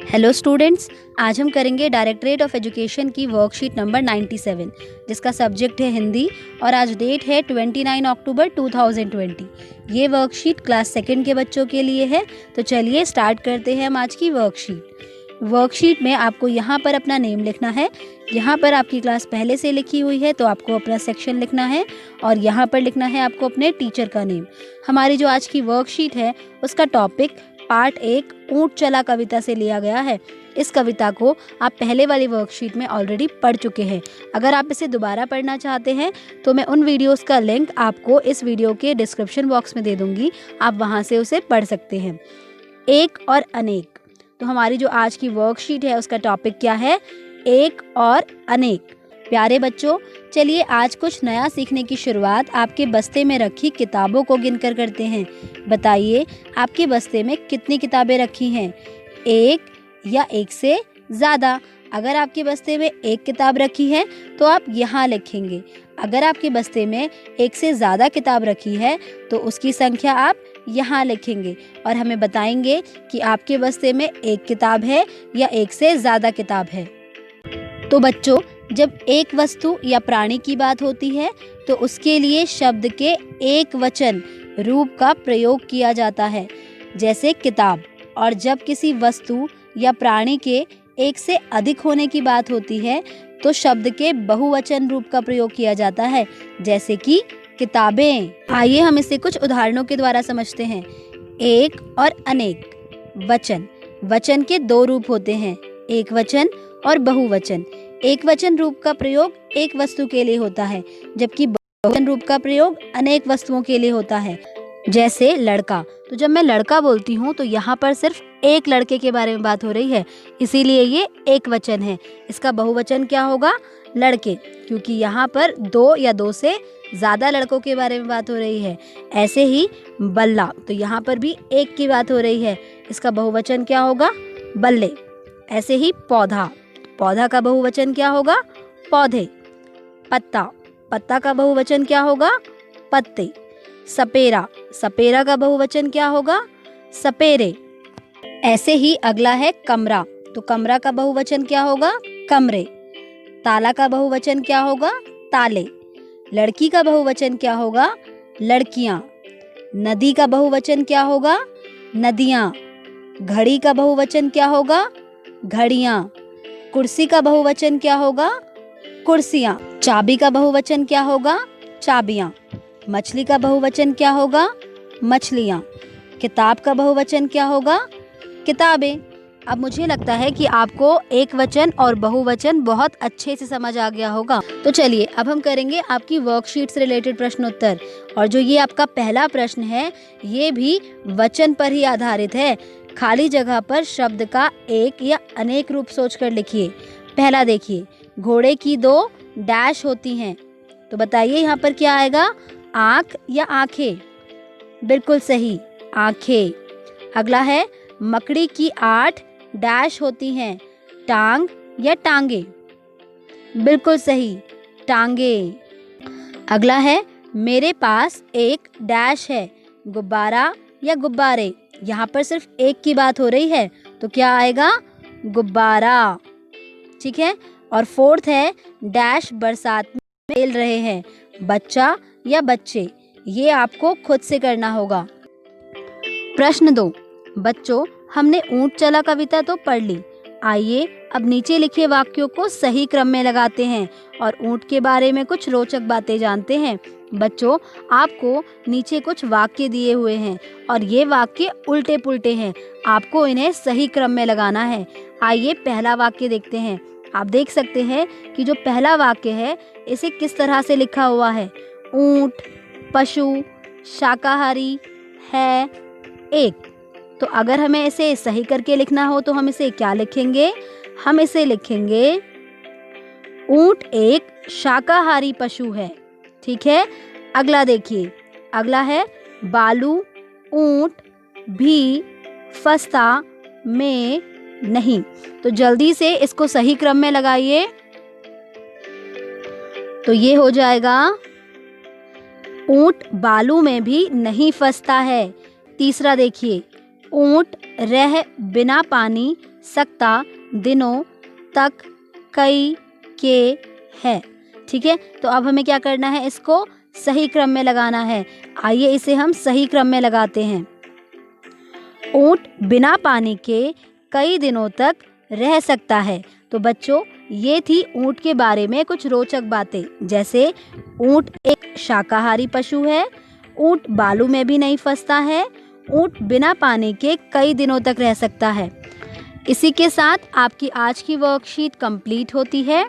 Hello students, आज हम करेंगे डायरेक्टरेट ऑफ एजुकेशन की वर्कशीट नंबर 97 जिसका सब्जेक्ट है हिंदी और आज डेट है 29 अक्टूबर 2020। ये वर्कशीट क्लास सेकंड के बच्चों के लिए है। तो चलिए स्टार्ट करते हैं हम आज की वर्कशीट में आपको यहाँ पर अपना नेम लिखना है। यहाँ पर आपकी क्लास पहले से लिखी हुई है तो आपको अपना सेक्शन लिखना है और यहाँ पर लिखना है आपको अपने टीचर का नेम। हमारी जो आज की वर्कशीट है उसका टॉपिक पार्ट 1 ऊंट चला कविता से लिया गया है। इस कविता को आप पहले वाली वर्कशीट में ऑलरेडी पढ़ चुके हैं। अगर आप इसे दोबारा पढ़ना चाहते हैं तो मैं उन वीडियोस का लिंक आपको इस वीडियो के डिस्क्रिप्शन बॉक्स में दे दूंगी, आप वहां से उसे पढ़ सकते हैं। एक और अनेक, तो हमारी जो आज की वर्कशीट है उसका टॉपिक क्या है? एक और अनेक। प्यारे बच्चों, चलिए आज कुछ नया सीखने की शुरुआत आपके बस्ते में रखी किताबों को गिनकर करते हैं। बताइए आपके बस्ते में कितनी किताबें रखी हैं? एक या एक से ज़्यादा? अगर आपके बस्ते में एक किताब रखी है तो आप यहाँ लिखेंगे। अगर आपके बस्ते में एक से ज़्यादा किताब रखी है तो उसकी संख्या आप यहाँ लिखेंगे और हमें बताएंगे कि आपके बस्ते में एक किताब है या एक से ज़्यादा किताब है। तो बच्चों, जब एक वस्तु या प्राणी की बात होती है तो उसके लिए शब्द के एक वचन रूप का प्रयोग किया जाता है, जैसे किताब। और जब किसी वस्तु या प्राणी के एक से अधिक होने की बात होती है तो शब्द के बहुवचन रूप का प्रयोग किया जाता है, जैसे कि किताबें। आइए हम इसे कुछ उदाहरणों के द्वारा समझते हैं। एक और अनेक। वचन के दो रूप होते हैं, एक वचन और बहुवचन। एक वचन रूप का प्रयोग एक वस्तु के लिए होता है, जबकि बहुवचन रूप का प्रयोग अनेक वस्तुओं के लिए होता है, जैसे लड़का। तो जब मैं लड़का बोलती हूँ तो यहाँ पर सिर्फ एक लड़के के बारे में बात हो रही है, इसीलिए ये एक वचन है। इसका बहुवचन क्या होगा? लड़के, क्योंकि यहाँ पर दो या दो से ज़्यादा लड़कों के बारे में बात हो रही है। ऐसे ही बल्ला, तो यहाँ पर भी एक की बात हो रही है, इसका बहुवचन क्या होगा? बल्ले। ऐसे ही पौधा का बहुवचन क्या होगा? पौधे। पत्ता का बहुवचन क्या होगा? पत्ते। सपेरा का बहुवचन क्या होगा? सपेरे। ऐसे ही अगला है कमरा, तो कमरा का बहुवचन क्या होगा? कमरे। ताला का बहुवचन क्या होगा? ताले। लड़की का बहुवचन क्या होगा? लड़कियां। नदी का बहुवचन क्या होगा? नदियां। घड़ी का बहुवचन क्या होगा? घड़ियां। कुर्सी का बहुवचन क्या होगा? कुर्सियां। चाबी का बहुवचन क्या होगा? चाबियां। मछली का बहुवचन क्या होगा? मछलियां। किताब का बहुवचन क्या होगा? किताबें। अब मुझे लगता है कि आपको एक वचन और बहुवचन बहुत अच्छे से समझ आ गया होगा। तो चलिए अब हम करेंगे आपकी वर्कशीट से रिलेटेड प्रश्नोत्तर। और जो ये आपका पहला प्रश्न है ये भी वचन पर ही आधारित है। खाली जगह पर शब्द का एक या अनेक रूप सोचकर लिखिए। पहला देखिए, घोड़े की दो डैश होती हैं, तो बताइए यहाँ पर क्या आएगा? आँख या आँखें? बिल्कुल सही, आँखें। अगला है, मकड़ी की 8 डैश होती हैं, टांग या टांगे? बिल्कुल सही, टांगे। अगला है, मेरे पास एक डैश है, गुब्बारा या गुब्बारे? यहाँ पर सिर्फ एक की बात हो रही है तो क्या आएगा? गुब्बारा। ठीक है। और फोर्थ है, डैश बरसात में खेल रहे हैं, बच्चा या बच्चे? ये आपको खुद से करना होगा। प्रश्न 2, बच्चों हमने ऊंट चला कविता तो पढ़ ली, आइए अब नीचे लिखे वाक्यों को सही क्रम में लगाते हैं और ऊंट के बारे में कुछ रोचक बातें जानते हैं। बच्चों आपको नीचे कुछ वाक्य दिए हुए हैं और ये वाक्य उल्टे पुल्टे हैं, आपको इन्हें सही क्रम में लगाना है। आइए पहला वाक्य देखते हैं। आप देख सकते हैं कि जो पहला वाक्य है इसे किस तरह से लिखा हुआ है। ऊंट, पशु, शाकाहारी, है, एक। तो अगर हमें इसे सही करके लिखना हो तो हम इसे क्या लिखेंगे? हम इसे लिखेंगे ऊंट एक शाकाहारी पशु है। ठीक है। अगला देखिए, अगला है, बालू ऊंट भी फंसता में नहीं। तो जल्दी से इसको सही क्रम में लगाइए। तो ये हो जाएगा, ऊंट बालू में भी नहीं फंसता है। तीसरा देखिए, ऊंट रह बिना पानी सकता, दिनों, तक, कई, के, है। ठीक है, तो अब हमें क्या करना है, इसको सही क्रम में लगाना है। आइए इसे हम सही क्रम में लगाते हैं। ऊँट बिना पानी के कई दिनों तक रह सकता है। तो बच्चों, ये थी ऊँट के बारे में कुछ रोचक बातें, जैसे ऊँट एक शाकाहारी पशु है, ऊँट बालू में भी नहीं फंसता है, ऊँट बिना पानी के कई दिनों तक रह सकता है। इसी के साथ आपकी आज की वर्कशीट कंप्लीट होती है।